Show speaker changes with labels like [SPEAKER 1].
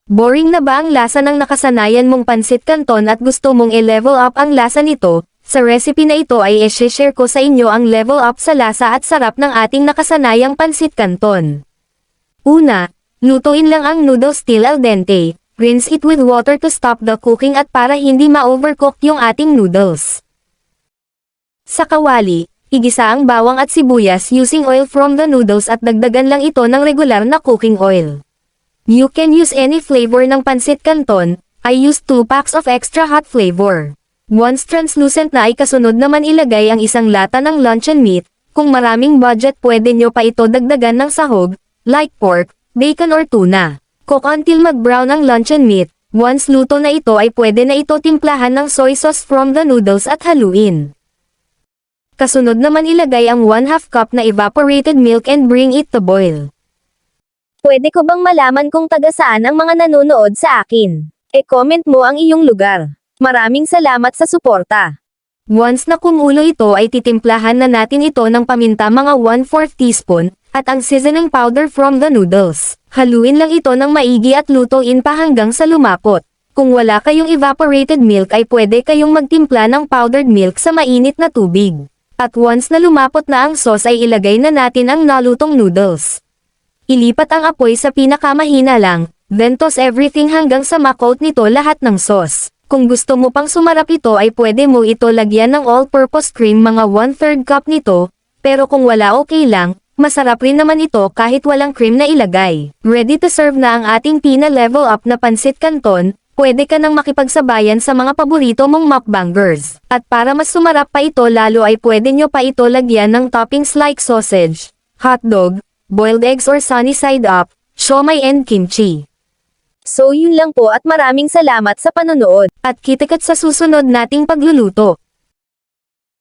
[SPEAKER 1] Boring na ba ang lasa ng nakasanayan mong pansit canton at gusto mong i-level up ang lasa nito? Sa recipe na ito ay i-share ko sa inyo ang level up sa lasa at sarap ng ating nakasanayang pansit canton. Una, lutuin lang ang noodles till al dente. Rinse it with water to stop the cooking at para hindi ma-overcook yung ating noodles. Sa kawali, igisa ang bawang at sibuyas using oil from the noodles at dagdagan lang ito ng regular na cooking oil. You can use any flavor ng pansit canton. I used 2 packs of extra hot flavor. Once translucent na ay kasunod naman ilagay ang isang lata ng luncheon meat. Kung maraming budget pwede nyo pa ito dagdagan ng sahog, like pork, bacon or tuna. Cook until mag-brown ang luncheon meat. Once luto na ito ay pwede na ito timplahan ng soy sauce from the noodles at haluin. Kasunod naman ilagay ang 1/2 cup na evaporated milk and bring it to boil.
[SPEAKER 2] Pwede ko bang malaman kung taga saan ang mga nanonood sa akin? E-comment mo ang iyong lugar. Maraming salamat sa suporta.
[SPEAKER 1] Once na kumulo ito ay titimplahan na natin ito ng paminta mga 1/4 teaspoon, at ang seasoning powder from the noodles. Haluin lang ito ng maigi at lutuin pa hanggang sa lumapot. Kung wala kayong evaporated milk ay pwede kayong magtimpla ng powdered milk sa mainit na tubig. At once na lumapot na ang sauce ay ilagay na natin ang nalutong noodles. Ilipat ang apoy sa pinakamahina lang, then toss everything hanggang sa makoat nito lahat ng sauce. Kung gusto mo pang sumarap ito ay pwede mo ito lagyan ng all-purpose cream mga 1/3 cup nito, pero kung wala okay lang, masarap rin naman ito kahit walang cream na ilagay. Ready to serve na ang ating pina-level up na pansit canton, pwede ka nang makipagsabayan sa mga paborito mong mukbangers. At para mas sumarap pa ito lalo ay pwede nyo pa ito lagyan ng toppings like sausage, hotdog, boiled eggs or sunny side up, siomai and kimchi.
[SPEAKER 2] So yun lang po at maraming salamat sa panonood.
[SPEAKER 1] At kita-kits sa susunod nating pagluluto.